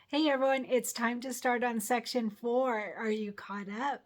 Hey everyone, it's time to start on section 4. Are you caught up?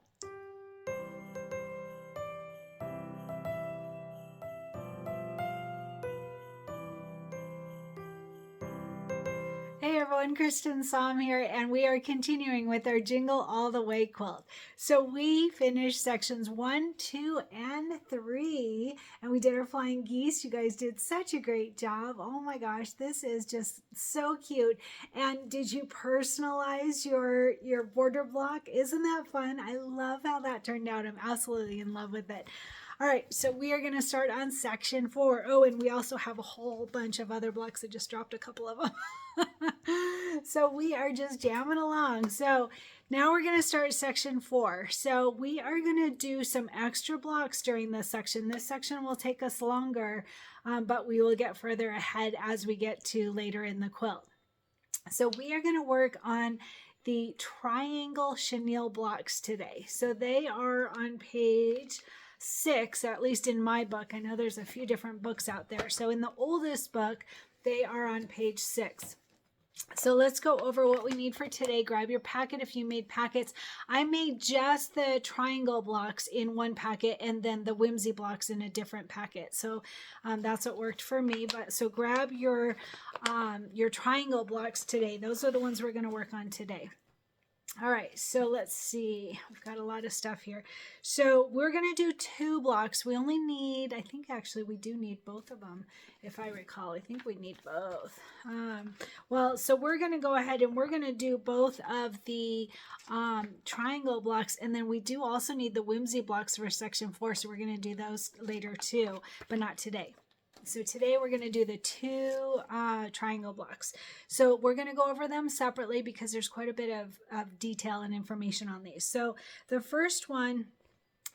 Hey everyone, Cristin here, and we are continuing with our Jingle All the Way quilt. So we finished sections 1, 2, and 3, and we did our flying geese. You guys did such a great job. Oh my gosh, this is just so cute. And did you personalize your border block? Isn't that fun? I love how that turned out. I'm absolutely in love with it. All right, so we are going to start on section 4. Oh, and we also have a whole bunch of other blocks. I just dropped a couple of them. So we are just jamming along. So now we're going to start section 4. So we are going to do some extra blocks during this section. This section will take us longer, but we will get further ahead as we get to later in the quilt. So we are going to work on the triangle chenille blocks today. So they are on page 6, at least in my book. I know there's a few different books out there. So in the oldest book, they are on page 6. So let's go over what we need for today. Grab your packet if you made packets. I made just the triangle blocks in one packet and then the whimsy blocks in a different packet. So that's what worked for me. But so grab your triangle blocks today. Those are the ones we're going to work on today. All right, so let's see. We've got a lot of stuff here. So we're going to do 2 blocks. We only need, I think actually we do need both of them, if I recall. I think we need both. Well, so we're going to go ahead and we're going to do both of the triangle blocks, and then we do also need the whimsy blocks for section 4, so we're going to do those later too, but not today. So today we're going to do the 2 triangle blocks. So we're going to go over them separately because there's quite a bit of detail and information on these. So the first one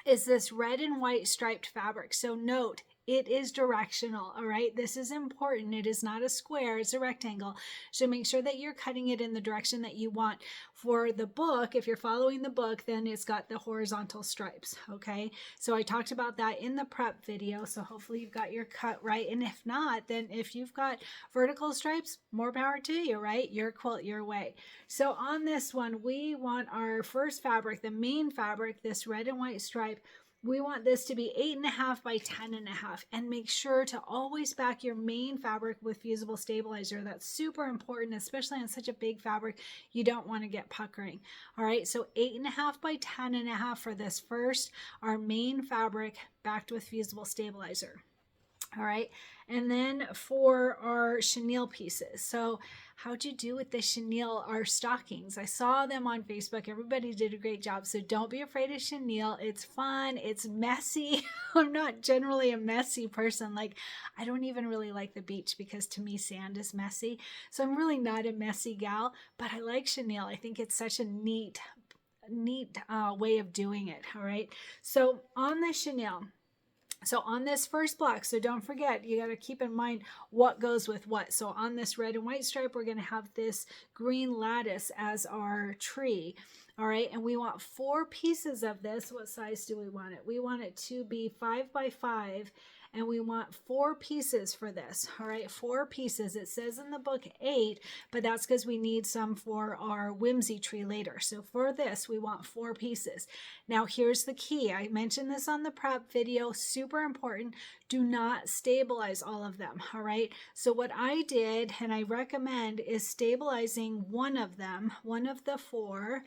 is this red and white striped fabric. So note, it is directional, all right? This is important. It is not a square, it's a rectangle. So make sure that you're cutting it in the direction that you want. For the book, if you're following the book, then it's got the horizontal stripes, okay? So I talked about that in the prep video, so hopefully you've got your cut right. And if not, then if you've got vertical stripes, more power to you, right? Your quilt, your way. So on this one, we want our first fabric, the main fabric, this red and white stripe. We want this to be 8.5 by 10.5, and make sure to always back your main fabric with fusible stabilizer. That's super important, especially on such a big fabric. You don't want to get puckering. All right, so 8.5 by 10.5 for this first, our main fabric backed with fusible stabilizer. All right, and then for our chenille pieces. So how'd you do with the chenille, our stockings? I saw them on Facebook. Everybody did a great job. So don't be afraid of chenille. It's fun. It's messy. I'm not generally a messy person. Like, I don't even really like the beach because to me, sand is messy. So I'm really not a messy gal, but I like chenille. I think it's such a neat way of doing it. All right. So on the chenille, so on this first block, so don't forget, you got to keep in mind what goes with what. So on this red and white stripe, we're going to have this green lattice as our tree. All right, and we want 4 pieces of this. What size do we want it? We want it to be 5 by 5, and we want 4 pieces for this. All right, 4 pieces. It says in the book 8, but that's because we need some for our whimsy tree later. So for this, we want 4 pieces. Now here's the key. I mentioned this on the prep video. Super important. Do not stabilize all of them. All right. So what I did, and I recommend, is stabilizing one of them, one of the 4.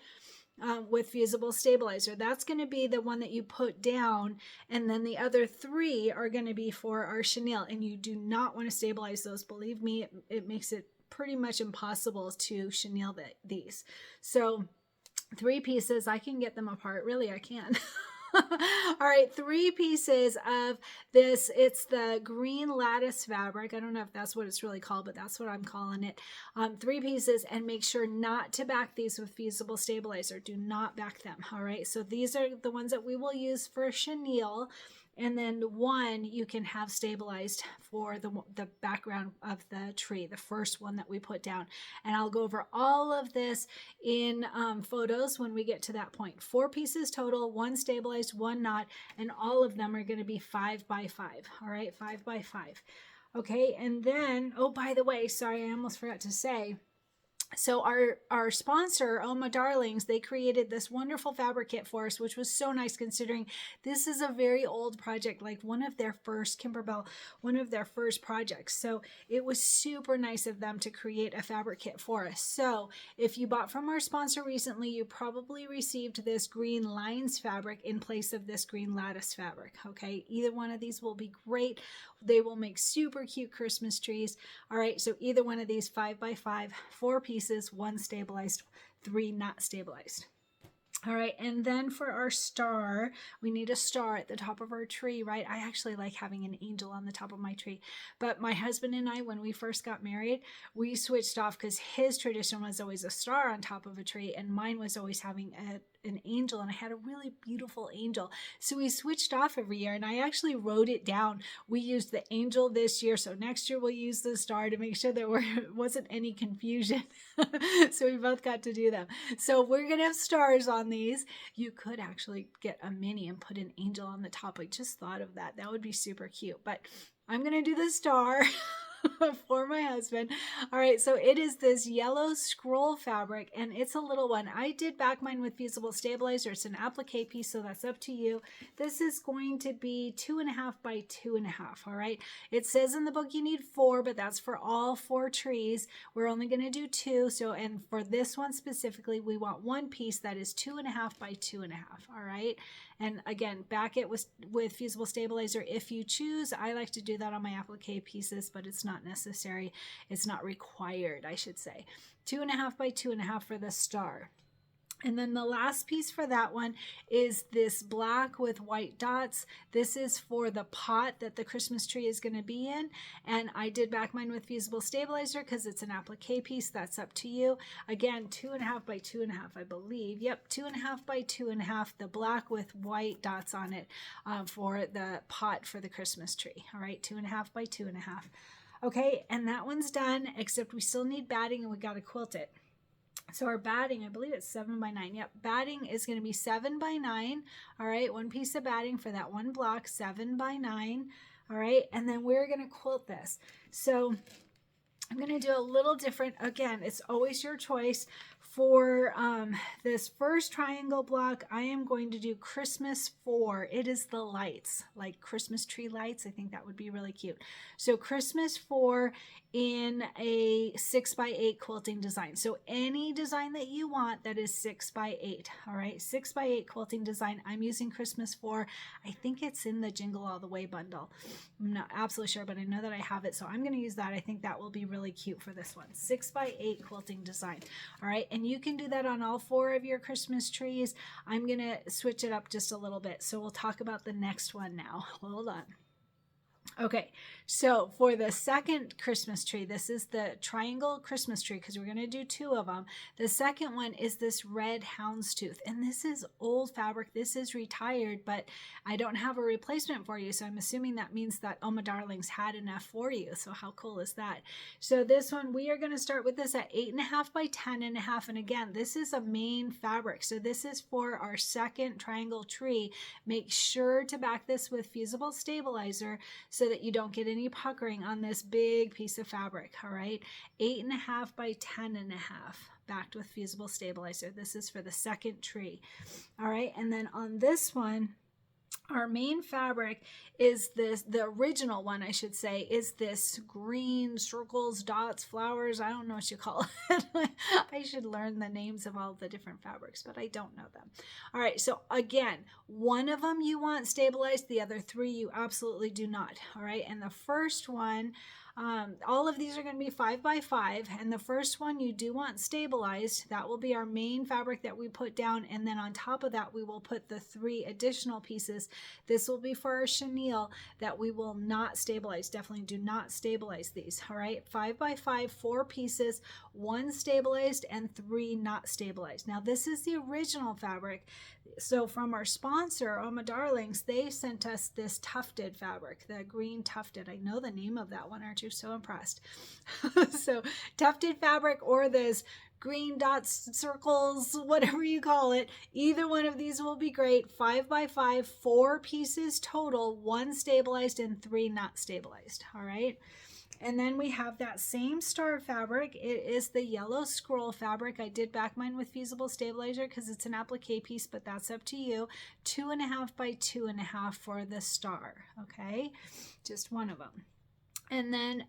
With fusible stabilizer. That's going to be the one that you put down, and then the other 3 are going to be for our chenille, and you do not want to stabilize those. Believe me, it makes it pretty much impossible to chenille these. So 3 pieces, I can get them apart. Really, I can. All right, 3 pieces of this. It's the green lattice fabric. I don't know if that's what it's really called, but that's what I'm calling it. 3 pieces, and make sure not to back these with fusible stabilizer. Do not back them. All right, so these are the ones that we will use for chenille. And then 1 you can have stabilized for the background of the tree, the first one that we put down. And I'll go over all of this in photos when we get to that point. 4 pieces total, 1 stabilized, 1 not, and all of them are going to be 5 by 5. All right, 5 by 5. Okay, and then, oh, by the way, sorry, I almost forgot to say, So our sponsor, Oma Darlings, they created this wonderful fabric kit for us, which was so nice considering this is a very old project, like one of their first, Kimberbell, one of their first projects. So it was super nice of them to create a fabric kit for us. So if you bought from our sponsor recently, you probably received this green lines fabric in place of this green lattice fabric. Okay, either one of these will be great. They will make super cute Christmas trees. All right, so either one of these 5x5, 4 pieces, 1 stabilized, 3 not stabilized. All right, and then for our star, we need a star at the top of our tree, right? I actually like having an angel on the top of my tree. But my husband and I, when we first got married, we switched off because his tradition was always a star on top of a tree, and mine was always having an angel, and I had a really beautiful angel. So we switched off every year, and I actually wrote it down. We used the angel this year, so next year we'll use the star to make sure there wasn't any confusion. So we both got to do them. So we're going to have stars on these. You could actually get a mini and put an angel on the top. I just thought of that. That would be super cute. But I'm going to do the star for my husband. All right, so it is this yellow scroll fabric, and it's a little one. I did back mine with fusible stabilizer. It's an applique piece, so that's up to you. This is going to be 2.5 by 2.5. All right, it says in the book you need 4, but that's for all 4 trees. We're only going to do 2. So, and for this one specifically, we want one piece that is 2.5 by 2.5. All right. And again, back it with fusible stabilizer if you choose. I like to do that on my applique pieces, but it's not necessary. It's not required, I should say. 2.5 by 2.5 for the star. And then the last piece for that one is this black with white dots. This is for the pot that the Christmas tree is going to be in. And I did back mine with fusible stabilizer because it's an applique piece. That's up to you. Again, 2.5 by 2.5, I believe. Yep, 2.5 by 2.5, the black with white dots on it for the pot for the Christmas tree. All right, 2.5 by 2.5. Okay, and that one's done, except we still need batting and we got to quilt it. So our batting, I believe it's 7 by 9. Yep, batting is going to be 7 by 9. All right, one piece of batting for that one block, 7 by 9. All right, and then we're going to quilt this. So I'm going to do a little different. Again, it's always your choice. For this first triangle block, I am going to do Christmas 4. It is the lights, like Christmas tree lights. I think that would be really cute. So Christmas 4 in a 6 by 8 quilting design. So any design that you want that is 6 by 8. All right, 6 by 8 quilting design. I'm using Christmas 4. I think it's in the Jingle All the Way bundle. I'm not absolutely sure, but I know that I have it. So I'm going to use that. I think that will be really cute for this one. 6 by 8 quilting design. All right, and you can do that on all 4 of your Christmas trees. I'm going to switch it up just a little bit. So we'll talk about the next one now. Hold on. Okay, so for the second Christmas tree, this is the triangle Christmas tree because we're going to do 2 of them. The second one is this red houndstooth, and this is old fabric. This is retired, but I don't have a replacement for you, so I'm assuming that means that Oma Darlings had enough for you. So how cool is that? So this one, we are going to start with this at 8.5 by 10.5, and again, this is a main fabric. So this is for our second triangle tree. Make sure to back this with fusible stabilizer so that you don't get any puckering on this big piece of fabric. All right, 8.5 by 10.5 backed with fusible stabilizer. This is for the second tree. All right, and then on this one, our main fabric is this, the original one, I should say, is this green circles, dots, flowers. I don't know what you call it. I should learn the names of all the different fabrics, but I don't know them. All right, so again, one of them you want stabilized, the other 3 you absolutely do not. All right, and the first one, all of these are going to be 5 by 5, and the first one you do want stabilized. That will be our main fabric that we put down, and then on top of that we will put the 3 additional pieces. This will be for our chenille that we will not stabilize. Definitely do not stabilize these. All right, 5 by 5, 4 pieces, 1 stabilized and 3 not stabilized. Now this is the original fabric. So from our sponsor, Oma Darlings, they sent us this tufted fabric, the green tufted. I know the name of that one. Aren't you so impressed? So tufted fabric or this green dots, circles, whatever you call it. Either one of these will be great. 5 by 5, 4 pieces total, 1 stabilized and 3 not stabilized. All right. And then we have that same star fabric. It is the yellow scroll fabric. I did back mine with fusible stabilizer because it's an applique piece, but that's up to you. 2.5 by 2.5 for the star, okay? Just one of them. And then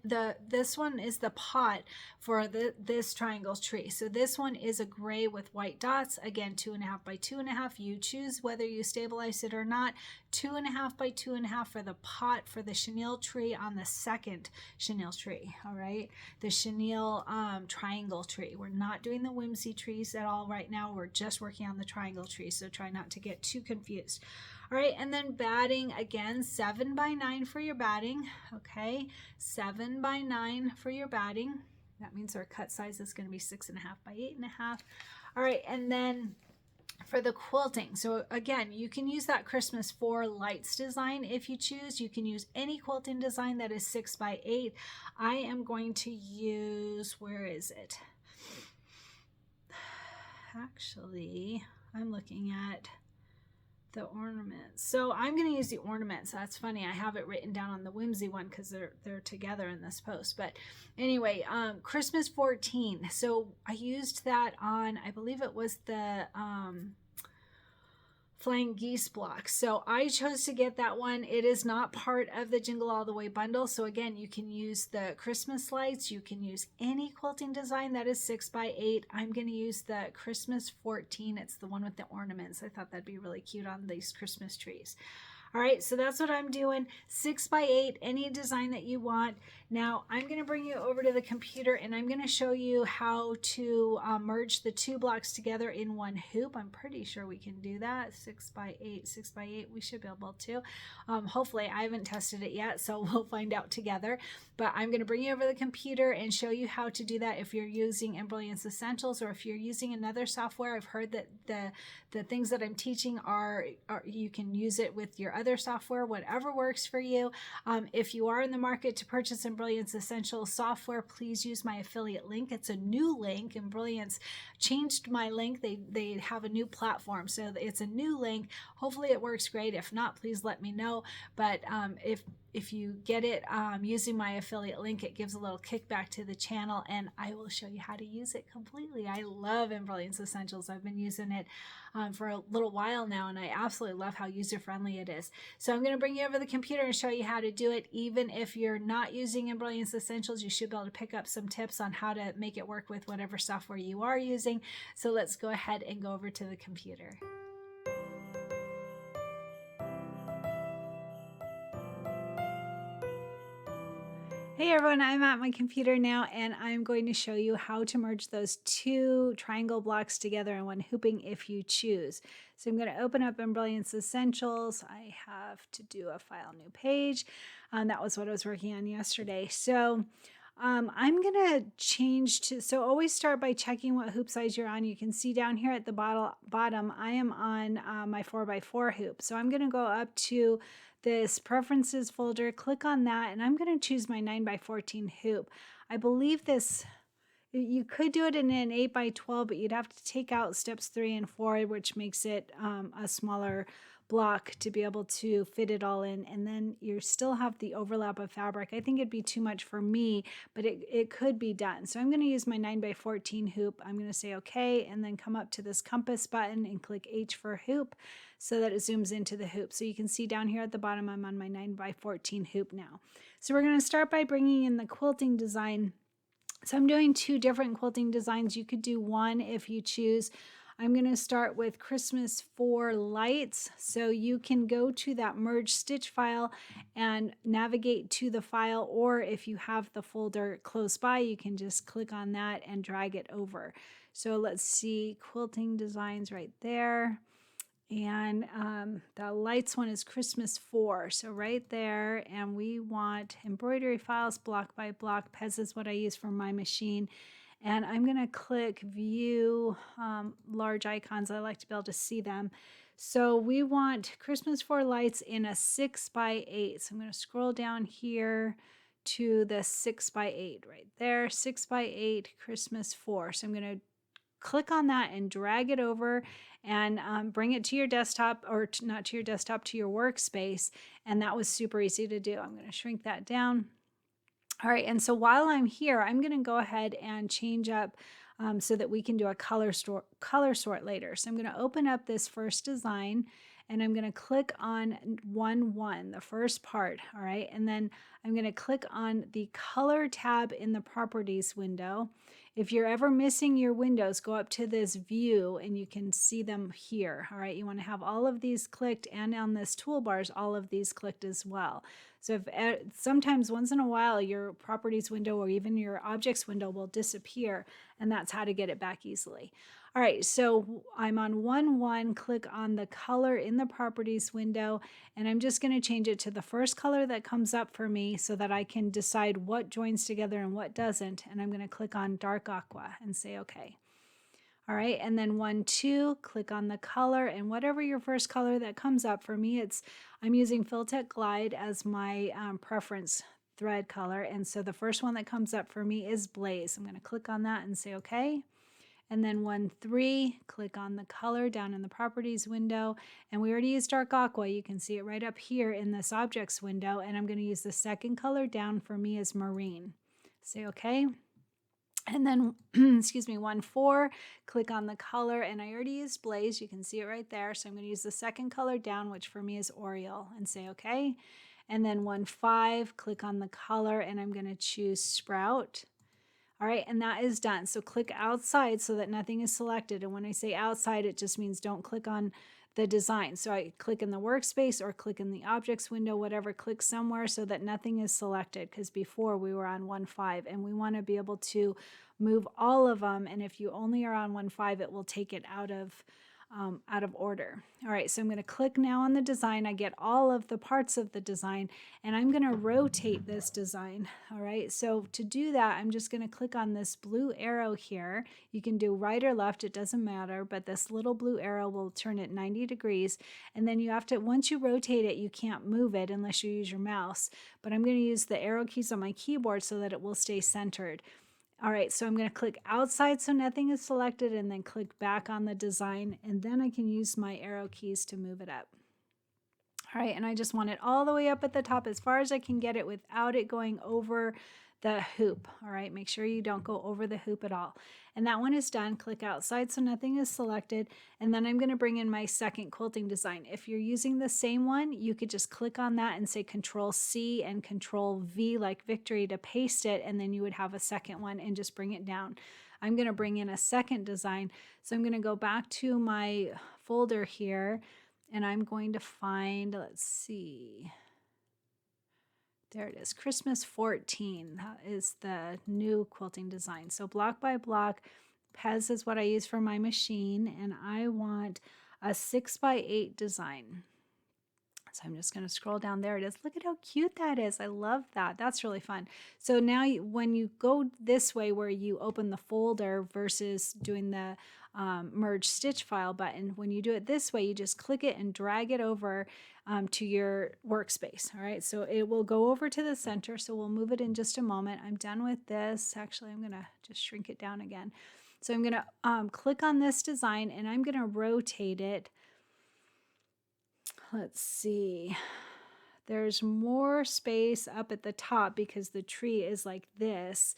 this one is the pot for this triangle tree. So this one is a gray with white dots. Again, 2.5 by 2.5. You choose whether you stabilize it or not. 2.5 by 2.5 for the pot for the chenille tree on the second chenille tree. All right, the chenille triangle tree. We're not doing the whimsy trees at all right now. We're just working on the triangle tree. So try not to get too confused. All right, and then batting, again, 7 by 9 for your batting, okay? 7 by 9 for your batting. That means our cut size is going to be 6.5 by 8.5. All right, and then for the quilting, so again, you can use that Christmas 4 lights design if you choose. You can use any quilting design that is 6 by 8. I am going to use, where is it? Actually, I'm looking at the ornaments. So I'm going to use the ornaments. That's funny. I have it written down on the whimsy one because they're together in this post. But anyway, Christmas 14. So I used that on, I believe it was the Flying Geese block. So I chose to get that one. It is not part of the Jingle All the Way bundle. So again, you can use the Christmas lights. You can use any quilting design that is 6 by 8. I'm going to use the Christmas 14. It's the one with the ornaments. I thought that'd be really cute on these Christmas trees. All right, so that's what I'm doing. 6 by 8, any design that you want. Now, I'm going to bring you over to the computer and I'm going to show you how to merge the two blocks together in one hoop. I'm pretty sure we can do that. 6 by 8, 6 by 8, we should be able to. Hopefully, I haven't tested it yet, so we'll find out together. But I'm going to bring you over to the computer and show you how to do that if you're using Embellishment Essentials or if you're using another software. I've heard that the things that I'm teaching are you can use it with your other software, whatever works for you. If you are in the market to purchase Embellishment Essentials software, please use my affiliate link. It's a new link. Embellishment changed my link. They have a new platform, so it's a new link. Hopefully it works great. If not, please let me know. But if you get it using my affiliate link, it gives a little kickback to the channel, and I will show you how to use it completely. I love Embellishment Essentials. I've been using it for a little while now, and I absolutely love how user-friendly it is. So I'm going to bring you over the computer and show you how to do it. Even if you're not using Embellishment Essentials, you should be able to pick up some tips on how to make it work with whatever software you are using. So let's go ahead and go over to the computer. Hey everyone, I'm at my computer now and I'm going to show you how to merge those two triangle blocks together in one hooping if you choose. So I'm going to open up Embellishment Essentials. I have to do a file new page. That was what I was working on yesterday. So I'm going to change to, so always start by checking what hoop size you're on. You can see down here at the bottom, I am on my 4x4 hoop. So I'm going to go up to this preferences folder, click on that, and I'm going to choose my 9x14 hoop. I believe this, you could do it in an 8x12, but you'd have to take out steps 3 and 4, which makes it a smaller block to be able to fit it all in, and then you still have the overlap of fabric. I think it'd be too much for me, but it could be done. So I'm going to use my 9x14 hoop. I'm going to say okay, and then come up to this compass button and click H for hoop so that it zooms into the hoop. So you can see down here at the bottom, I'm on my 9x14 hoop now. So we're going to start by bringing in the quilting design. So I'm doing 2 different quilting designs. You could do one if you choose. I'm going to start with Christmas 4 lights. So you can go to that merge stitch file and navigate to the file, or if you have the folder close by, you can just click on that and drag it over. So let's see, quilting designs right there. And the lights one is Christmas 4. So right there, and we want embroidery files block by block. Pez is what I use for my machine. And I'm going to click view large icons. I like to be able to see them. So we want Christmas 4 lights in a 6x8. So I'm going to scroll down here to the 6x8 right there. 6x8 Christmas 4. So I'm going to click on that and drag it over and bring it to your desktop, or not to your desktop, to your workspace. And that was super easy to do. I'm going to shrink that down. All right, and so while I'm here, I'm going to go ahead and change up so that we can do a color sort later. So I'm going to open up this first design, and I'm going to click on 1, the first part, all right? And then I'm going to click on the color tab in the properties window. If you're ever missing your windows, go up to this view and you can see them here, all right? You want to have all of these clicked, and on this toolbars, all of these clicked as well. So if sometimes once in a while your properties window or even your objects window will disappear, and that's how to get it back easily. All right, so I'm on 1, click on the color in the properties window, and I'm just going to change it to the first color that comes up for me so that I can decide what joins together and what doesn't, and I'm going to click on dark aqua and say okay. All right, and then 1, 2, click on the color, and whatever your first color that comes up for me, I'm using Fil-Tec Glide as my preference thread color, and so the first one that comes up for me is Blaze. I'm going to click on that and say okay. And then 1, 3, click on the color down in the properties window, and we already used dark aqua. You can see it right up here in this objects window, and I'm going to use the second color down for me as Marine. Say okay. And then, excuse me, 1, 4, click on the color, and I already used Blaze. You can see it right there. So I'm going to use the second color down, which for me is Oriole, and say okay. And then 1, 5, click on the color, and I'm going to choose Sprout. All right, and that is done. So click outside so that nothing is selected. And when I say outside, it just means don't click on the design. So I click in the workspace or click in the objects window, whatever, click somewhere so that nothing is selected, because before we were on 1, 5 and we want to be able to move all of them. And if you only are on 1, 5, it will take it out of order. All right, so I'm going to click now on the design. I get all of the parts of the design, and I'm going to rotate this design. All right, so to do that, I'm just going to click on this blue arrow here. You can do right or left, it doesn't matter, but this little blue arrow will turn it 90 degrees. And then you have to, once you rotate it, you can't move it unless you use your mouse. But I'm going to use the arrow keys on my keyboard so that it will stay centered. All right, so I'm going to click outside so nothing is selected, and then click back on the design, and then I can use my arrow keys to move it up. All right, and I just want it all the way up at the top as far as I can get it without it going over the hoop. All right, make sure you don't go over the hoop at all. And that one is done. Click outside so nothing is selected, and then I'm going to bring in my second quilting design. If you're using the same one, you could just click on that and say Control C and Control V like victory to paste it, and then you would have a second one and just bring it down. I'm going to bring in a second design, so I'm going to go back to my folder here, and I'm going to find, let's see, there it is, Christmas 14. That is the new quilting design. So block by block, Pez is what I use for my machine, and I want a 6x8 design. So I'm just going to scroll down. There it is. Look at how cute that is. I love that. That's really fun. So now when you go this way where you open the folder versus doing the merge stitch file button, when you do it this way, you just click it and drag it over to your workspace. All right, so it will go over to the center. So we'll move it in just a moment. I'm done with this. Actually, I'm going to just shrink it down again. So I'm going to click on this design, and I'm going to rotate it. Let's see. There's more space up at the top because the tree is like this.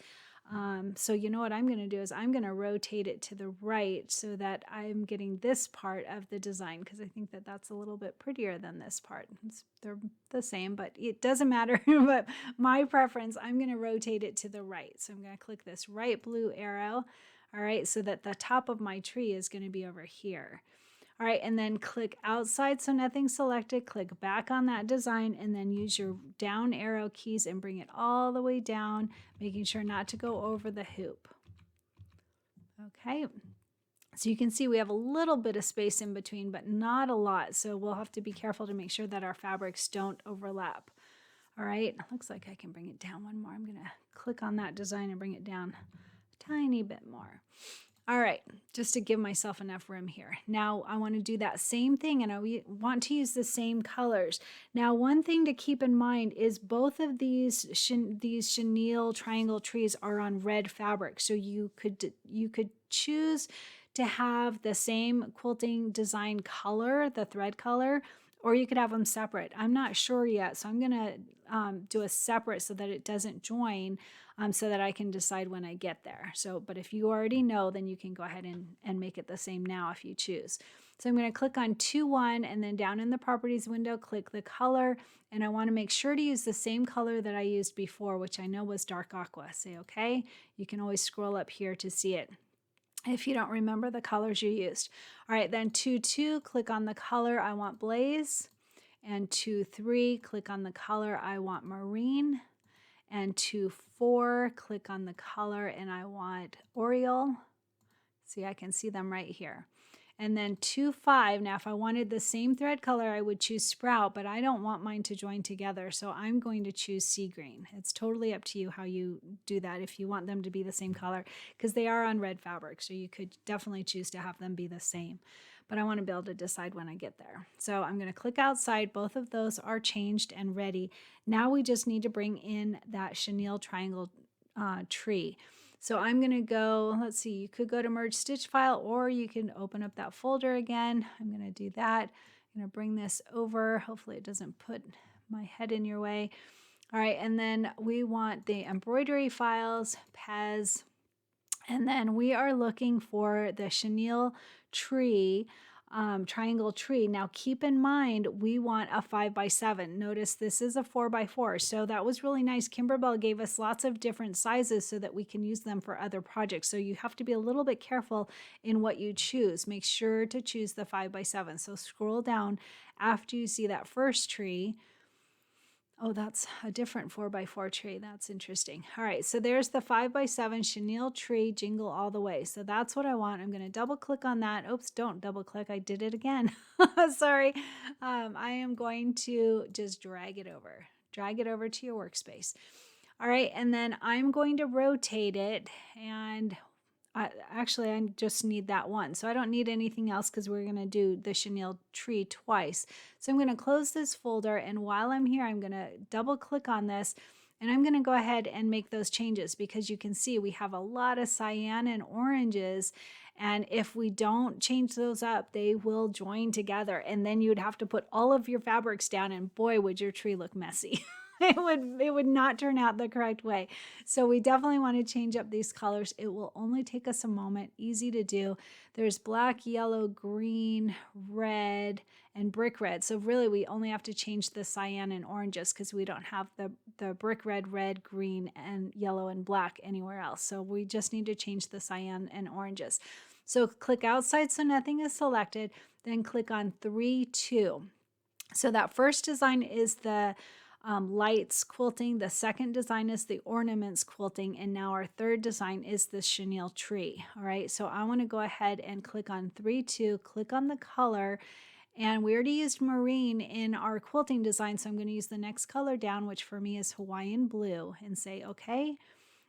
So you know what I'm going to do is I'm going to rotate it to the right so that I'm getting this part of the design, because I think that that's a little bit prettier than this part. They're the same, but it doesn't matter. But my preference, I'm going to rotate it to the right. So I'm going to click this right blue arrow. All right, so that the top of my tree is going to be over here. All right, and then click outside so nothing's selected, click back on that design, and then use your down arrow keys and bring it all the way down, making sure not to go over the hoop. Okay, so you can see we have a little bit of space in between, but not a lot, so we'll have to be careful to make sure that our fabrics don't overlap. All right, looks like I can bring it down one more. I'm going to click on that design and bring it down a tiny bit more. All right, just to give myself enough room here. Now I want to do that same thing, and I want to use the same colors. Now, one thing to keep in mind is both of these chenille triangle trees are on red fabric. So you could choose to have the same quilting design color, the thread color, or you could have them separate. I'm not sure yet, so I'm going to do a separate so that it doesn't join, so that I can decide when I get there. So, but if you already know, then you can go ahead and make it the same now if you choose. So I'm going to click on 2-1, and then down in the properties window, click the color, and I want to make sure to use the same color that I used before, which I know was dark aqua. Say okay. You can always scroll up here to see it if you don't remember the colors you used. All right, then 2-2, click on the color I want blaze, and 2-3, click on the color I want marine, and 2-4, click on the color and I want Oriole. See, I can see them right here. And then 2-5, now if I wanted the same thread color, I would choose Sprout, but I don't want mine to join together, so I'm going to choose Sea Green. It's totally up to you how you do that if you want them to be the same color, because they are on red fabric, so you could definitely choose to have them be the same. But I want to be able to decide when I get there. So I'm going to click outside. Both of those are changed and ready. Now we just need to bring in that chenille triangle tree. So I'm going to go, let's see, you could go to merge stitch file, or you can open up that folder again. I'm going to do that. I'm going to bring this over. Hopefully it doesn't put my head in your way. All right, and then we want the embroidery files, Pez, and then we are looking for the chenille tree, triangle tree. Now keep in mind, we want a 5x7. Notice this is a 4x4. So that was really nice. Kimberbell gave us lots of different sizes so that we can use them for other projects. So you have to be a little bit careful in what you choose. Make sure to choose the 5x7. So scroll down after you see that first tree. Oh, that's a different 4x4 tree. That's interesting. All right, so there's the 5x7 chenille tree, jingle all the way. So that's what I want. I'm going to double click on that. Oops, don't double click. I did it again. Sorry. I am going to just drag it over to your workspace. All right, and then I'm going to rotate it, and actually, I just need that one. So I don't need anything else because we're going to do the chenille tree twice. So I'm going to close this folder, and while I'm here, I'm going to double click on this, and I'm going to go ahead and make those changes because you can see we have a lot of cyan and oranges, and if we don't change those up, they will join together, and then you'd have to put all of your fabrics down, and boy, would your tree look messy. It would not turn out the correct way. So we definitely want to change up these colors. It will only take us a moment, easy to do. There's black, yellow, green, red, and brick red. So really we only have to change the cyan and oranges because we don't have the brick red, green, and yellow and black anywhere else. So we just need to change the cyan and oranges. So click outside so nothing is selected, then click on 3-2. So that first design is the lights quilting. The second design is the ornaments quilting. And now our third design is the chenille tree. All right, so I want to go ahead and click on 3-2, click on the color. And we already used marine in our quilting design, so I'm going to use the next color down, which for me is Hawaiian blue, and say okay.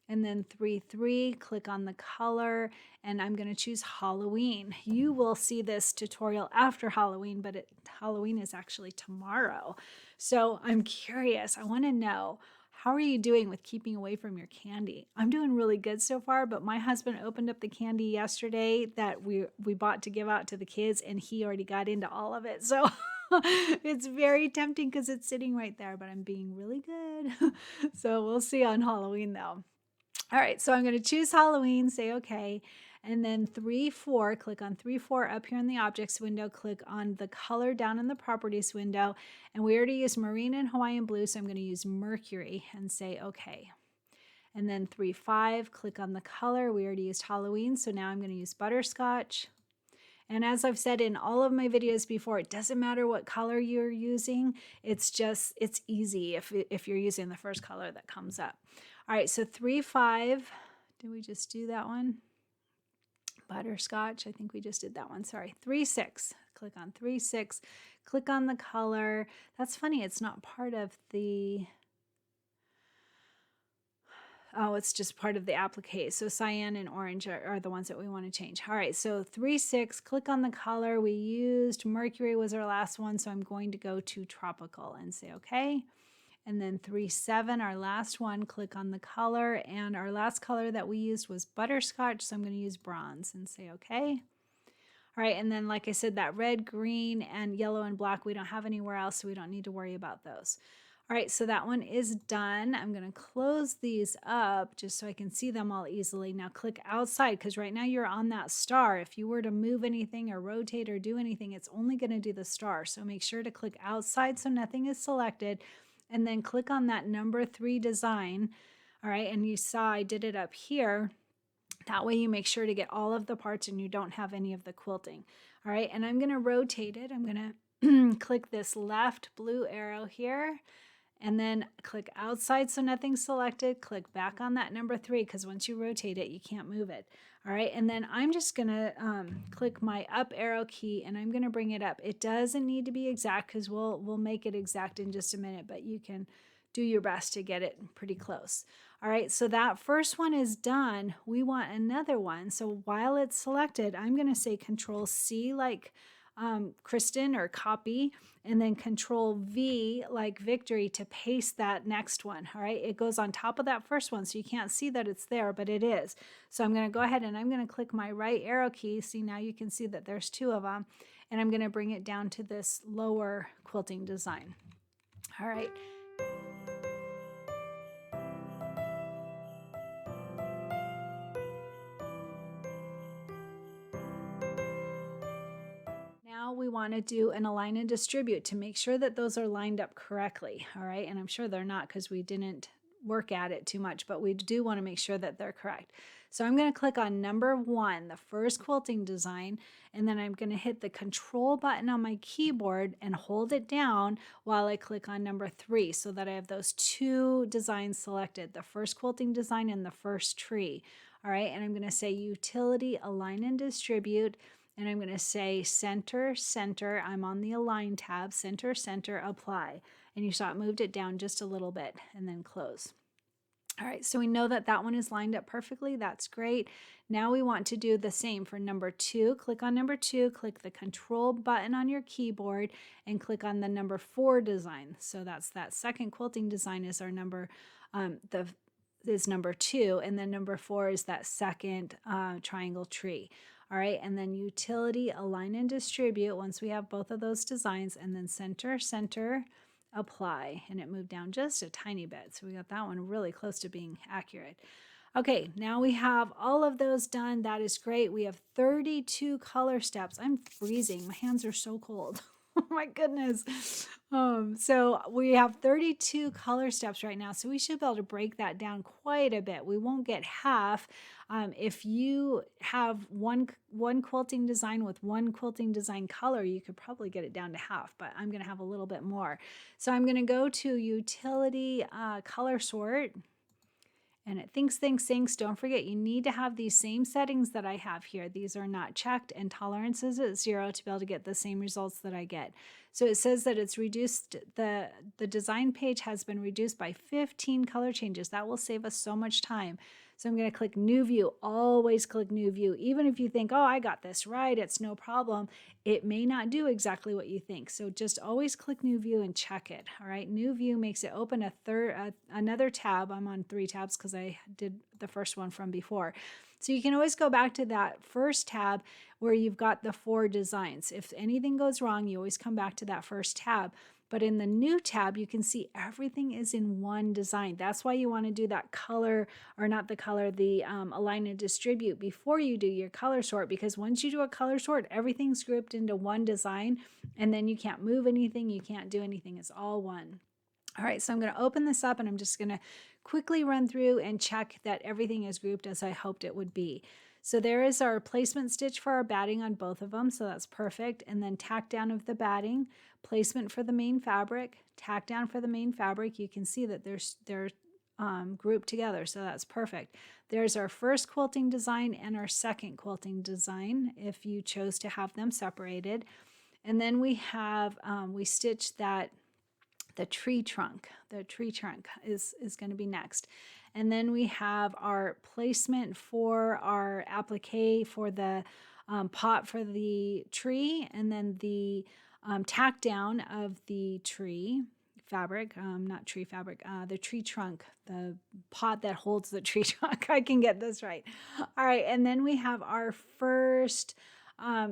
And then 3-3, click on the color, and I'm going to choose Halloween. You will see this tutorial after Halloween, but Halloween is actually tomorrow. So I'm curious. I want to know, how are you doing with keeping away from your candy? I'm doing really good so far, but my husband opened up the candy yesterday that we bought to give out to the kids, and he already got into all of it. So it's very tempting because it's sitting right there, but I'm being really good. So we'll see on Halloween though. All right, so I'm going to choose Halloween, say okay, and then 3-4, click on 3-4 up here in the objects window, click on the color down in the properties window, and we already used marine and Hawaiian blue, so I'm going to use mercury and say okay. And then 3-5, click on the color, we already used Halloween, so now I'm going to use butterscotch. And as I've said in all of my videos before, it doesn't matter what color you're using. It's easy if you're using the first color that comes up. All right, so 3-5, did we just do that one? Butterscotch, I think we just did that one, sorry. 3-6, click on 3-6, click on the color. That's funny, it's not part of the... Oh, it's just part of the applique. So cyan and orange are the ones that we want to change. All right, so 3-6, click on the color. We used mercury was our last one, so I'm going to go to tropical and say okay. And then 3-7, our last one, click on the color. And our last color that we used was butterscotch, so I'm going to use bronze and say okay. All right, and then like I said, that red, green, and yellow and black, we don't have anywhere else, so we don't need to worry about those. All right, so that one is done. I'm going to close these up just so I can see them all easily. Now click outside, because right now you're on that star. If you were to move anything or rotate or do anything, it's only going to do the star. So make sure to click outside so nothing is selected, and then click on that number 3 design. All right, and you saw I did it up here. That way you make sure to get all of the parts and you don't have any of the quilting. All right, and I'm going to rotate it. I'm going to click this left blue arrow here, and then click outside so nothing's selected. Click back on that number 3, because once you rotate it, you can't move it. All right, and then I'm just going to click my up arrow key, and I'm going to bring it up. It doesn't need to be exact, because we'll make it exact in just a minute, but you can do your best to get it pretty close. All right, so that first one is done. We want another one. So while it's selected, I'm going to say Control C like Cristin or copy, and then Control V like Victory to paste that next one. All right, it goes on top of that first one, so you can't see that it's there, but it is. So I'm going to go ahead and I'm going to click my right arrow key. See, now you can see that there's 2 of them, and I'm going to bring it down to this lower quilting design. All right. Now we want to do an align and distribute to make sure that those are lined up correctly. All right, and I'm sure they're not because we didn't work at it too much, but we do want to make sure that they're correct. So I'm going to click on number 1, the first quilting design, and then I'm going to hit the control button on my keyboard and hold it down while I click on number 3 so that I have those 2 designs selected, the first quilting design and the first tree. All right, and I'm going to say utility, align and distribute, and I'm going to say center, center. I'm on the align tab, center, center, apply. And you saw it moved it down just a little bit, and then close. All right, so we know that that one is lined up perfectly. That's great. Now we want to do the same for number 2. Click on number 2, click the control button on your keyboard, and click on the number 4 design. So that's that second quilting design is our number, is number 2, and then number 4 is that second triangle tree. All right, and then utility, align and distribute once we have both of those designs, and then center, center, apply, and it moved down just a tiny bit. So we got that one really close to being accurate. Okay, now we have all of those done. That is great. We have 32 color steps. I'm freezing. My hands are so cold. Oh my goodness. So we have 32 color steps right now. So we should be able to break that down quite a bit. We won't get half. If you have one quilting design with one quilting design color, you could probably get it down to half, but I'm going to have a little bit more. So I'm going to go to utility color sort. And it thinks. Don't forget, you need to have these same settings that I have here. These are not checked, and tolerance is at 0 to be able to get the same results that I get. So it says that it's reduced, the design page has been reduced by 15 color changes. That will save us so much time. So I'm going to click New View. Always click New View. Even if you think, oh, I got this right, it's no problem, it may not do exactly what you think. So just always click New View and check it. All right, New View makes it open another tab. I'm on 3 tabs because I did the first one from before. So you can always go back to that first tab where you've got the 4 designs. If anything goes wrong, you always come back to that first tab. But in the new tab, you can see everything is in one design. That's why you want to do that color, or not the color, the align and distribute before you do your color sort, because once you do a color sort, everything's grouped into one design, and then you can't move anything, you can't do anything. It's all one. All right, so I'm going to open this up, and I'm just going to quickly run through and check that everything is grouped as I hoped it would be. So there is our placement stitch for our batting on both of them, so that's perfect. And then tack down of the batting, placement for the main fabric, tack down for the main fabric. You can see that they're grouped together, so that's perfect. There's our first quilting design and our second quilting design if you chose to have them separated. And then we have, we stitched that the tree trunk. The tree trunk is going to be next. And then we have our placement for our applique for the pot for the tree, and then the tack down of the tree fabric, not tree fabric, the tree trunk, the pot that holds the tree trunk. I can get this right. All right, and then we have our first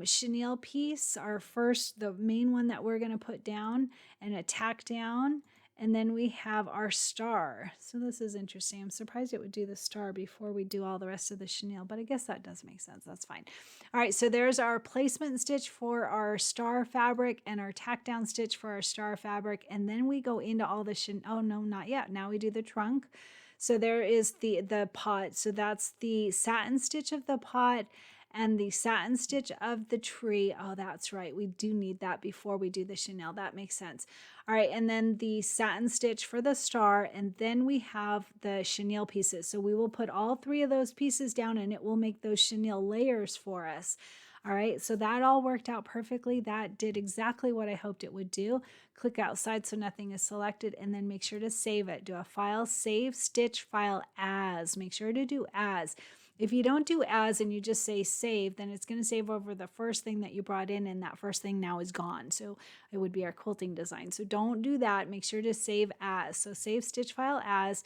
chenille piece, the main one that we're going to put down and a tack down. And then we have our star. So this is interesting. I'm surprised it would do the star before we do all the rest of the chenille, but I guess that does make sense. That's fine. All right, so there's our placement stitch for our star fabric and our tack down stitch for our star fabric. And then we go into all the chenille. Oh, no, not yet. Now we do the trunk. So there is the pot. So that's the satin stitch of the pot and the satin stitch of the tree. Oh, that's right. We do need that before we do the chenille. That makes sense. All right, and then the satin stitch for the star, and then we have the chenille pieces. So we will put all three of those pieces down and it will make those chenille layers for us. All right, so that all worked out perfectly. That did exactly what I hoped it would do. Click outside so nothing is selected, and then make sure to save it. Do a file, save, stitch, file as. Make sure to do as. If you don't do as and you just say save, then it's going to save over the first thing that you brought in, and that first thing now is gone. So it would be our quilting design. So don't do that. Make sure to save as. So save stitch file as,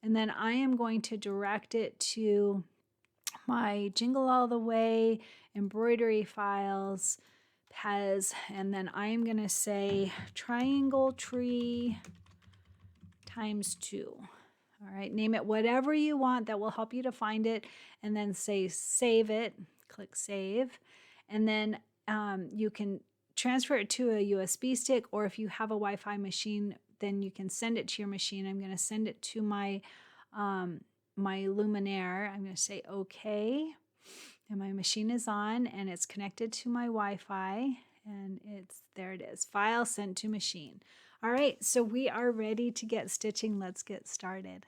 and then I am going to direct it to my Jingle All the Way embroidery files, Pez, and then I am going to say triangle tree ×2. All right, name it whatever you want that will help you to find it, and then say save it, click save, and then you can transfer it to a USB stick, or if you have a Wi-Fi machine, then you can send it to your machine. I'm going to send it to my my Luminaire. I'm going to say okay, and my machine is on and it's connected to my Wi-Fi, and there it is, file sent to machine. All right, so we are ready to get stitching. Let's get started.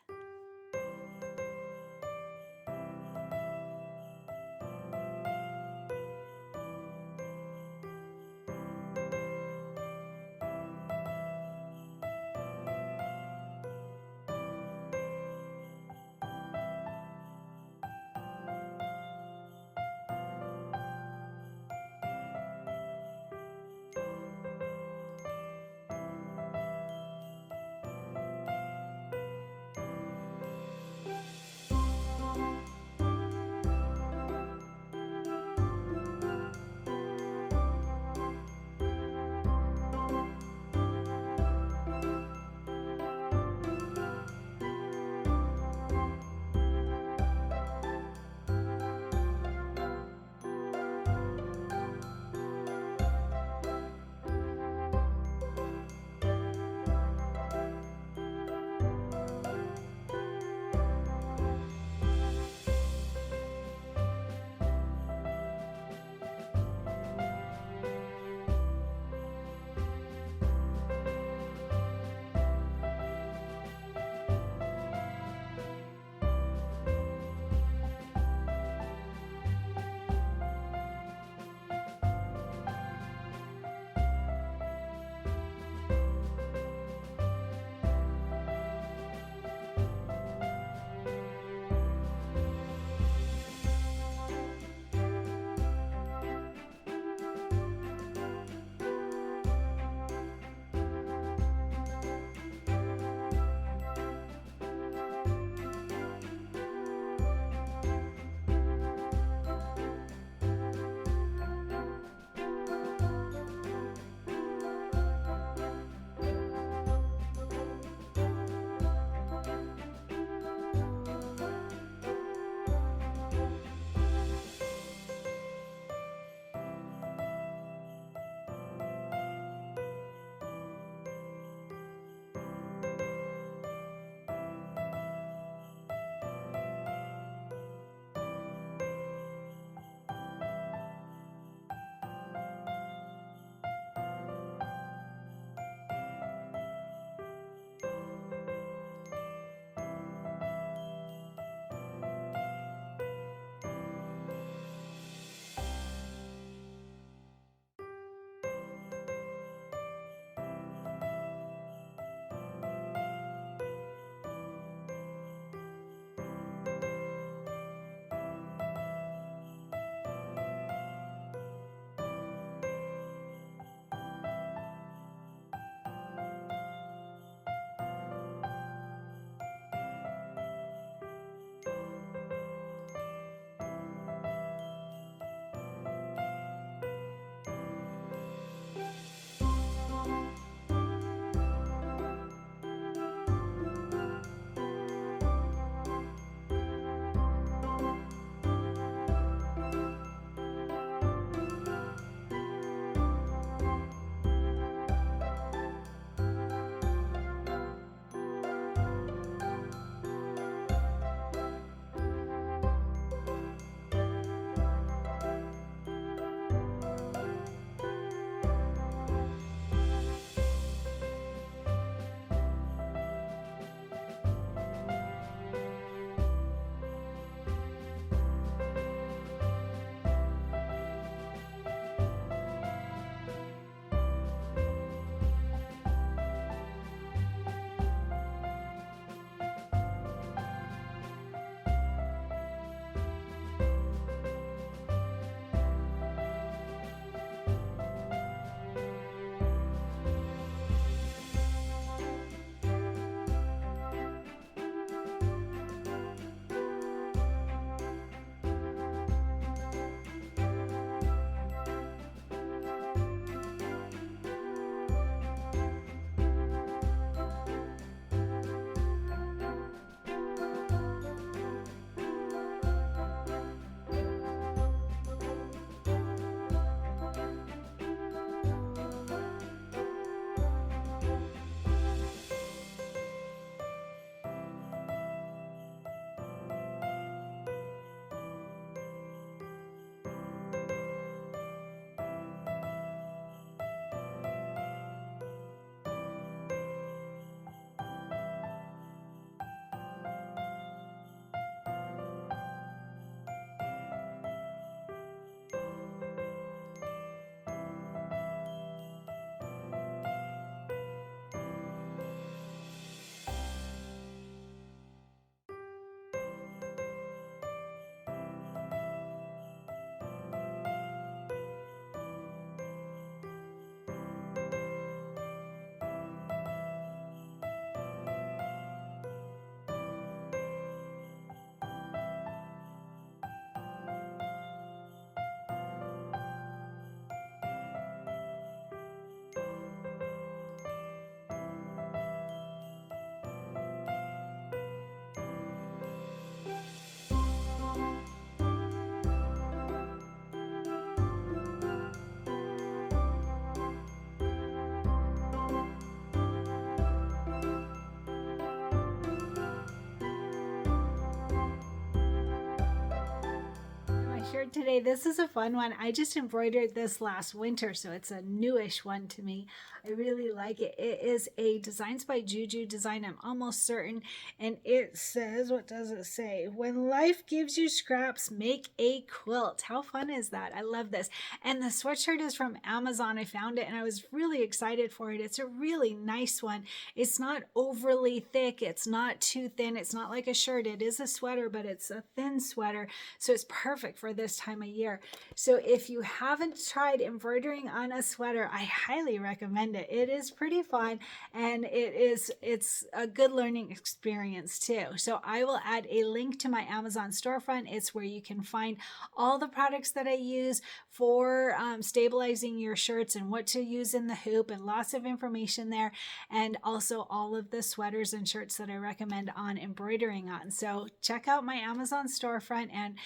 shirt today. This is a fun one. I just embroidered this last winter, so it's a newish one to me. I really like it. It is a Designs by Juju design, I'm almost certain. And it says, what does it say? When life gives you scraps, make a quilt. How fun is that? I love this. And the sweatshirt is from Amazon. I found it and I was really excited for it. It's a really nice one. It's not overly thick. It's not too thin. It's not like a shirt. It is a sweater, but it's a thin sweater. So it's perfect for this time of year. So if you haven't tried embroidering on a sweater, I highly recommend it. It is pretty fun and it's a good learning experience too. So I will add a link to my Amazon storefront. It's where you can find all the products that I use for stabilizing your shirts and what to use in the hoop, and lots of information there, and also all of the sweaters and shirts that I recommend on embroidering on. So check out my Amazon storefront and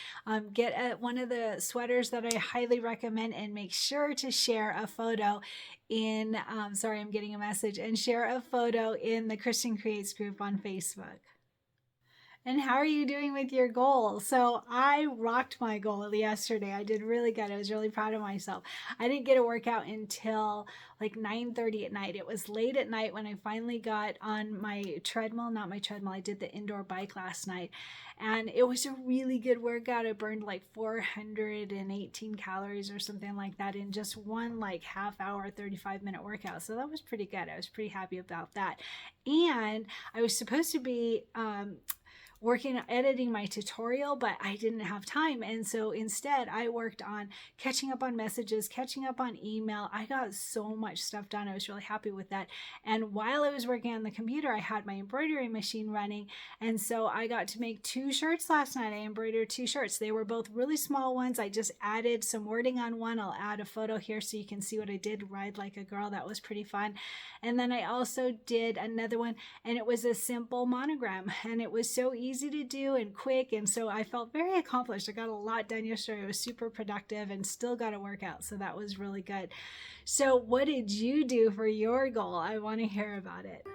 get one of the sweaters that I highly recommend, and make sure to share a photo in, sorry, I'm getting a message, and share a photo in the Cristin Creates group on Facebook. And how are you doing with your goal? So I rocked my goal yesterday. I did really good. I was really proud of myself. I didn't get a workout until like 9:30 at night. It was late at night when I finally got on my treadmill, not my treadmill. I did the indoor bike last night and it was a really good workout. I burned like 418 calories or something like that in just one like half hour, 35-minute workout. So that was pretty good. I was pretty happy about that. And I was supposed to be, editing my tutorial, but I didn't have time. And so instead I worked on catching up on messages, catching up on email. I got so much stuff done. I was really happy with that. And while I was working on the computer, I had my embroidery machine running. And so I got to make 2 shirts last night. I embroidered 2 shirts. They were both really small ones. I just added some wording on one. I'll add a photo here so you can see what I did. Ride like a girl. That was pretty fun. And then I also did another one, and it was a simple monogram, and it was so easy to do and quick, and so I felt very accomplished. I got a lot done yesterday. I was super productive and still got a workout, so that was really good. So what did you do for your goal? I want to hear about it.